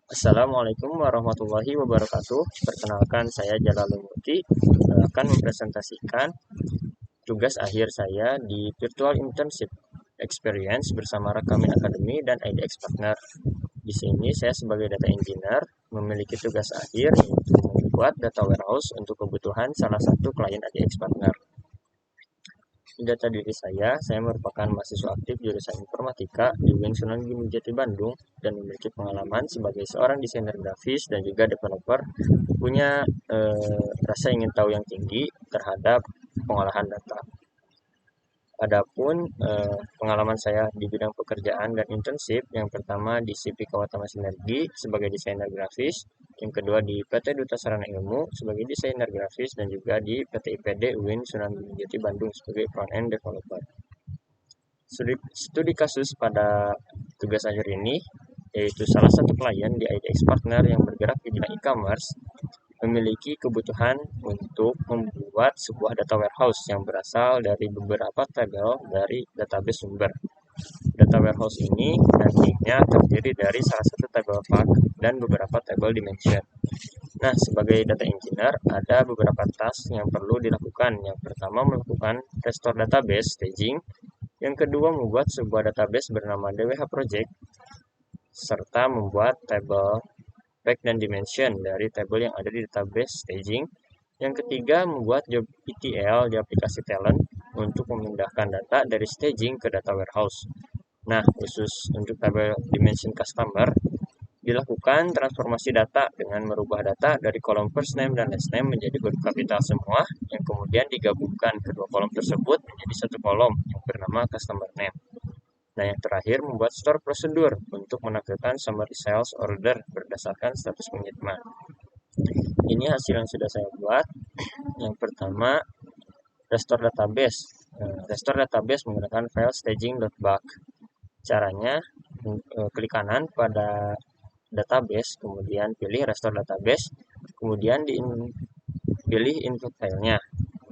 Assalamualaikum warahmatullahi wabarakatuh. Perkenalkan, saya Jalalul Muti akan mempresentasikan tugas akhir saya di Virtual Internship Experience bersama Rakamin Academy dan IDX Partner. Di sini saya sebagai data engineer memiliki tugas akhir untuk membuat data warehouse untuk kebutuhan salah satu klien IDX Partner. Data diri saya merupakan mahasiswa aktif jurusan Informatika di UIN Sunan Gunung Jati Bandung dan memiliki pengalaman sebagai seorang desainer grafis dan juga developer, punya rasa ingin tahu yang tinggi terhadap pengolahan data. Adapun pengalaman saya di bidang pekerjaan dan internship, yang pertama di CV Kawatama Sinergi sebagai desainer grafis, yang kedua di PT Duta Sarana Ilmu sebagai desainer grafis, dan juga di PT IPD UIN Sunan Gunung Jati Bandung sebagai front end developer. Studi kasus pada tugas akhir ini yaitu salah satu klien di IDX Partner yang bergerak di bidang e-commerce memiliki kebutuhan untuk membuat sebuah data warehouse yang berasal dari beberapa tabel dari database sumber. Data warehouse ini nantinya terdiri dari salah satu tabel fact dan beberapa tabel dimension. Nah, sebagai data engineer, ada beberapa task yang perlu dilakukan. Yang pertama, melakukan restore database staging. Yang kedua, membuat sebuah database bernama DWH Project, serta membuat tabel fact dan dimension dari tabel yang ada di database staging. Yang ketiga, membuat job ETL di aplikasi Talent untuk memindahkan data dari staging ke data warehouse. Nah, khusus untuk tabel dimension customer, dilakukan transformasi data dengan merubah data dari kolom first name dan last name menjadi huruf kapital semua, yang kemudian digabungkan kedua kolom tersebut menjadi satu kolom yang bernama customer name. Nah, yang terakhir, membuat store prosedur untuk menampilkan summary sales order berdasarkan status pengiriman. Ini hasil yang sudah saya buat. Yang pertama, restore database. Restore database menggunakan file staging.bak. Caranya, klik kanan pada database, kemudian pilih restore database, kemudian pilih input filenya.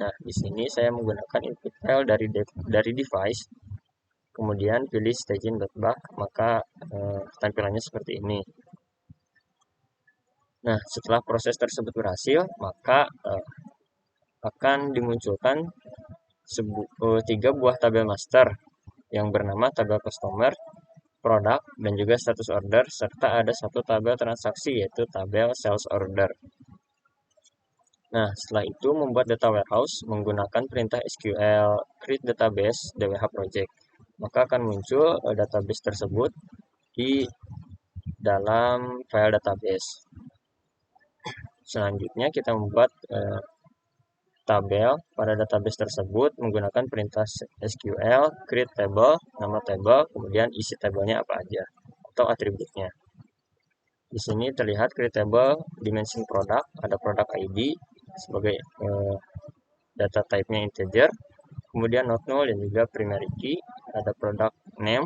Nah, di sini saya menggunakan input file dari device, kemudian pilih staging.bak, maka tampilannya seperti ini. Nah, setelah proses tersebut berhasil, maka akan dimunculkan 3 buah tabel master yang bernama tabel customer, produk, dan juga status order, serta ada satu tabel transaksi yaitu tabel sales order. Nah, setelah itu membuat data warehouse menggunakan perintah SQL create database DWH project. Maka akan muncul database tersebut di dalam file database. Selanjutnya kita membuat tabel pada database tersebut menggunakan perintah SQL create table, nama table, kemudian isi tabelnya apa aja atau atributnya. Di sini terlihat create table dimension produk, ada product ID sebagai data type-nya integer, kemudian not null dan juga primary key, ada product name,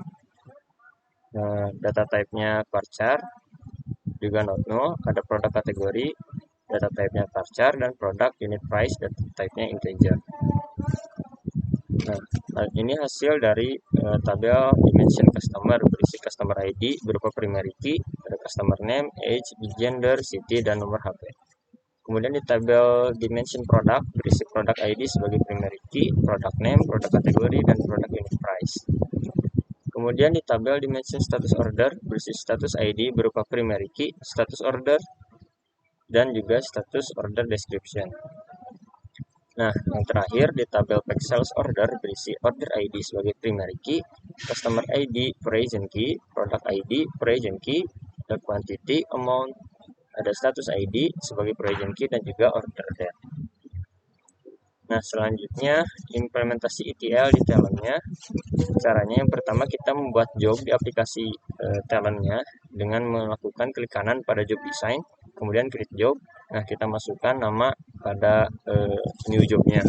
data type-nya varchar, juga not null, ada produk kategori, data type-nya varchar, dan produk unit price, data type-nya integer. Nah, ini hasil dari tabel dimension customer berisi customer ID berupa primary key, ada customer name, age, gender, city, dan nomor HP. Kemudian di tabel dimension product berisi product ID sebagai primary key, product name, produk kategori, dan produk unit price. Kemudian di tabel dimension status order berisi status ID berupa primary key, status order, dan juga status order description. Nah, yang terakhir di tabel pack sales order berisi order ID sebagai primary key, customer ID per agent key, product ID per agent key, ada quantity, amount, ada status ID sebagai per agent key, dan juga order date. Nah, selanjutnya implementasi ETL di talentnya. Caranya yang pertama kita membuat job di aplikasi talentnya dengan melakukan klik kanan pada job design, kemudian create job. Nah, kita masukkan nama pada new jobnya.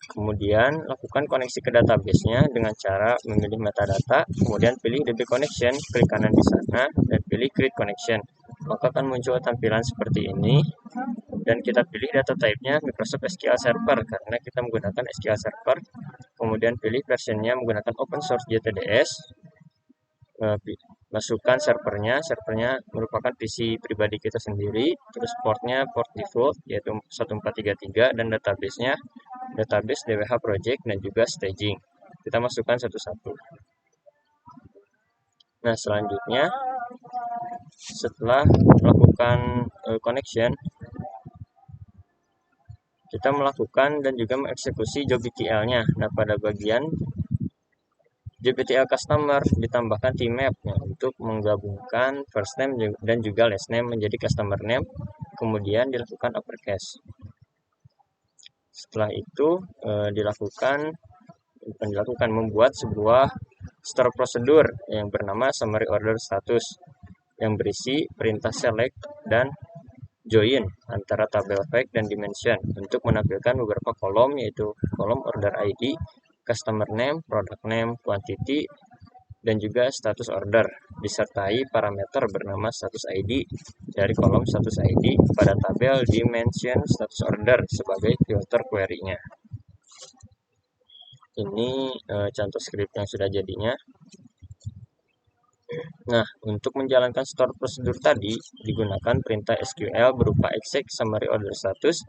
Kemudian lakukan koneksi ke database-nya dengan cara memilih metadata, kemudian pilih DB connection, klik kanan di sana dan pilih create connection. Maka akan muncul tampilan seperti ini. Dan kita pilih data type-nya Microsoft SQL Server karena kita menggunakan SQL Server. Kemudian pilih versionnya menggunakan open source JTDS. masukkan servernya merupakan PC pribadi kita sendiri, terus portnya port default yaitu 1433 dan databasenya database DWH project dan juga staging. Kita masukkan satu-satu. Nah, selanjutnya setelah melakukan connection, kita melakukan dan juga mengeksekusi job ETL-nya. Nah, pada bagian job ETL customer ditambahkan tmap untuk menggabungkan first name dan juga last name menjadi customer name, kemudian dilakukan uppercase. Setelah itu membuat sebuah store prosedur yang bernama summary order status yang berisi perintah select dan join antara tabel fact dan dimension untuk menampilkan beberapa kolom, yaitu kolom order ID, customer name, product name, quantity, dan juga status order, disertai parameter bernama status ID dari kolom status ID pada tabel dimension status order sebagai filter query-nya. Ini contoh script yang sudah jadinya. Nah, untuk menjalankan store prosedur tadi, digunakan perintah SQL berupa exec summary order status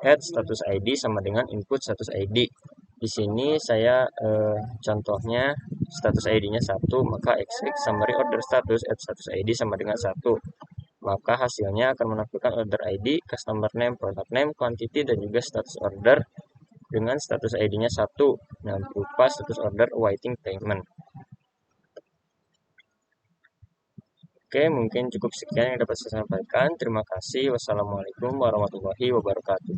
add status ID sama dengan input status ID. Di sini saya contohnya status ID-nya 1, maka exec summary order status add status ID sama dengan 1. Maka hasilnya akan menampilkan order ID, customer name, product name, quantity, dan juga status order dengan status ID-nya 1. Nah, berupa status order awaiting payment. Oke, mungkin cukup sekian yang dapat saya sampaikan. Terima kasih. Wassalamualaikum warahmatullahi wabarakatuh.